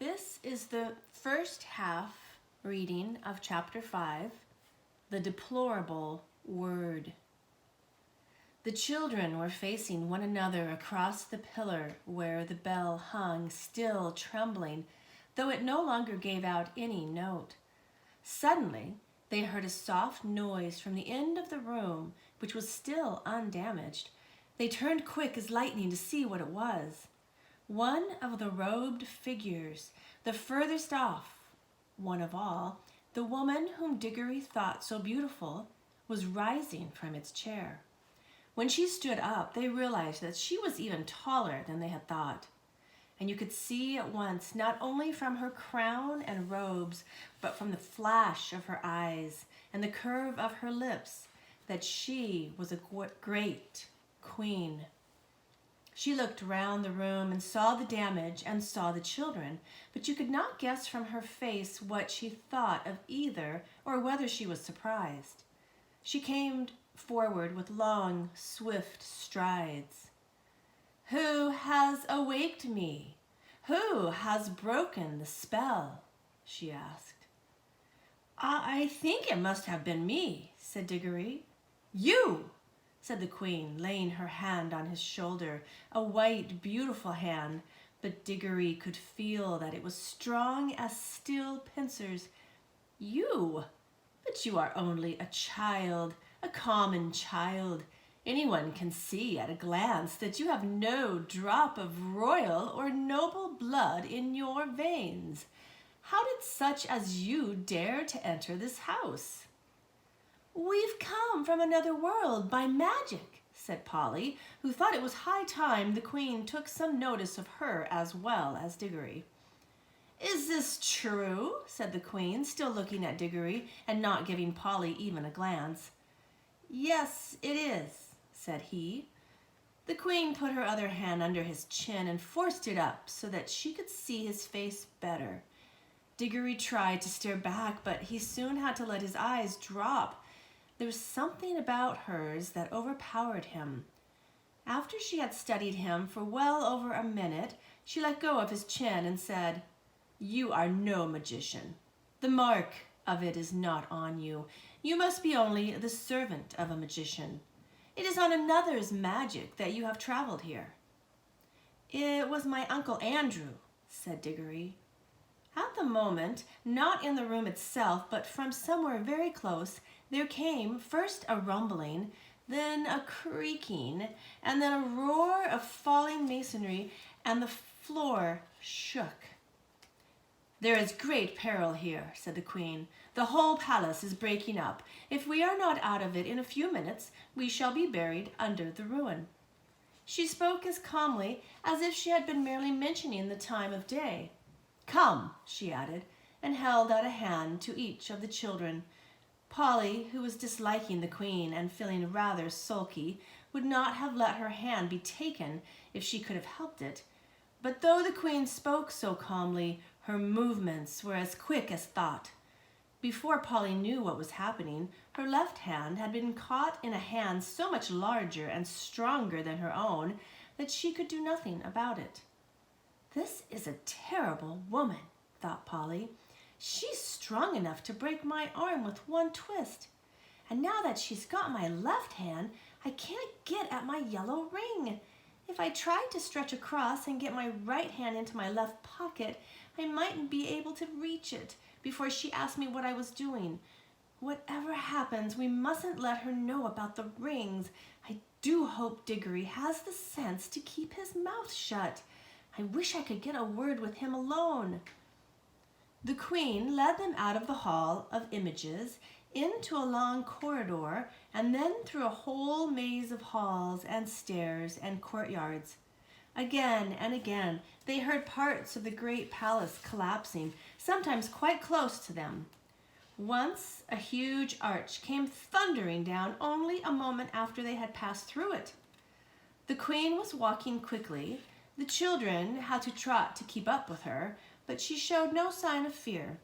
This is the first half reading of chapter 5, The Deplorable Word. The children were facing one another across the pillar where the bell hung, still trembling, though it no longer gave out any note. Suddenly, they heard a soft noise from the end of the room, which was still undamaged. They turned quick as lightning to see what it was. One of the robed figures, the furthest off one of all, the woman whom Diggory thought so beautiful, was rising from its chair. When she stood up, they realized that she was even taller than they had thought. And you could see at once, not only from her crown and robes, but from the flash of her eyes and the curve of her lips, that she was a great queen. She looked round the room and saw the damage and saw the children, but you could not guess from her face what she thought of either or whether she was surprised. She came forward with long, swift strides. "Who has awaked me? Who has broken the spell?" she asked. I think it must have been me," said Diggory. "You!" said the queen, laying her hand on his shoulder, a white, beautiful hand, but Diggory could feel that it was strong as steel pincers. "You! But you are only a child, a common child. Anyone can see at a glance that you have no drop of royal or noble blood in your veins. How did such as you dare to enter this house?" "We've come from another world by magic," said Polly, who thought it was high time the queen took some notice of her as well as Diggory. "Is this true?" said the queen, still looking at Diggory and not giving Polly even a glance. "Yes, it is," said he. The queen put her other hand under his chin and forced it up so that she could see his face better. Diggory tried to stare back, but he soon had to let his eyes drop. There was something about hers that overpowered him. After she had studied him for well over a minute, she let go of his chin and said, "You are no magician. The mark of it is not on you. You must be only the servant of a magician. It is on another's magic that you have traveled here." "It was my Uncle Andrew," said Diggory. At the moment, not in the room itself, but from somewhere very close, there came first a rumbling, then a creaking, and then a roar of falling masonry, and the floor shook. "There is great peril here," said the queen. "The whole palace is breaking up. If we are not out of it in a few minutes, we shall be buried under the ruin." She spoke as calmly as if she had been merely mentioning the time of day. "Come," she added, and held out a hand to each of the children. Polly, who was disliking the queen and feeling rather sulky, would not have let her hand be taken if she could have helped it. But though the queen spoke so calmly, her movements were as quick as thought. Before Polly knew what was happening, her left hand had been caught in a hand so much larger and stronger than her own that she could do nothing about it. "This is a terrible woman," thought Polly. "She's strong enough to break my arm with one twist. And now that she's got my left hand, I can't get at my yellow ring. If I tried to stretch across and get my right hand into my left pocket, I mightn't be able to reach it before she asked me what I was doing. Whatever happens, we mustn't let her know about the rings. I do hope Diggory has the sense to keep his mouth shut. I wish I could get a word with him alone." The queen led them out of the hall of images into a long corridor and then through a whole maze of halls and stairs and courtyards. Again and again they heard parts of the great palace collapsing, sometimes quite close to them. Once a huge arch came thundering down only a moment after they had passed through it. The queen was walking quickly. The children had to trot to keep up with her, but she showed no sign of fear.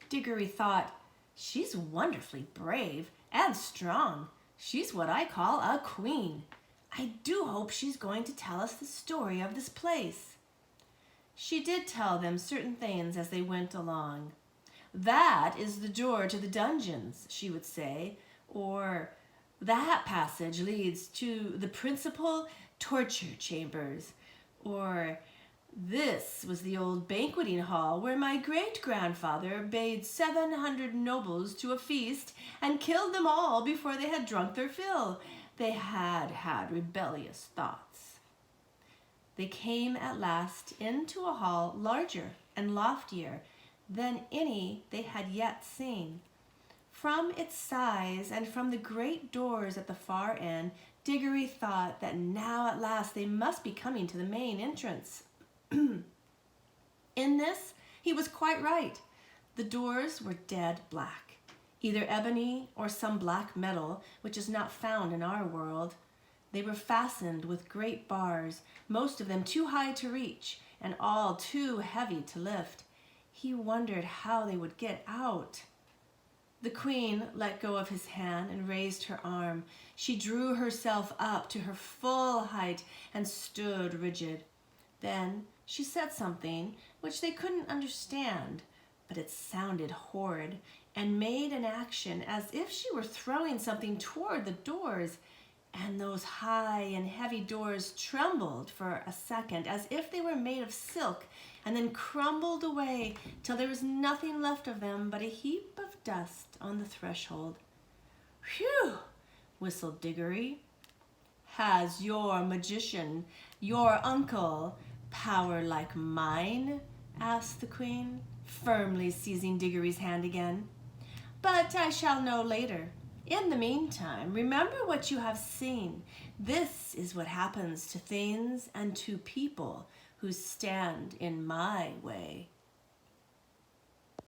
Diggory thought, "She's wonderfully brave and strong. She's what I call a queen. I do hope she's going to tell us the story of this place." She did tell them certain things as they went along. "That is the door to the dungeons," she would say, or "that passage leads to the principal torture chambers," or "this was the old banqueting hall where my great-grandfather bade 700 nobles to a feast and killed them all before they had drunk their fill. They had had rebellious thoughts." They came at last into a hall larger and loftier than any they had yet seen. From its size and from the great doors at the far end, Diggory thought that now at last they must be coming to the main entrance. In this, he was quite right. The doors were dead black, either ebony or some black metal which is not found in our world. They were fastened with great bars, most of them too high to reach and all too heavy to lift. He wondered how they would get out. The queen let go of his hand and raised her arm. She drew herself up to her full height and stood rigid. Then she said something which they couldn't understand, but it sounded horrid, and made an action as if she were throwing something toward the doors, and those high and heavy doors trembled for a second as if they were made of silk, and then crumbled away till there was nothing left of them but a heap of dust on the threshold. "Whew!" whistled Diggory. "Has your magician, your uncle, power like mine?" asked the queen, firmly seizing Diggory's hand again. "But I shall know later. In the meantime, remember what you have seen. This is what happens to things and to people who stand in my way."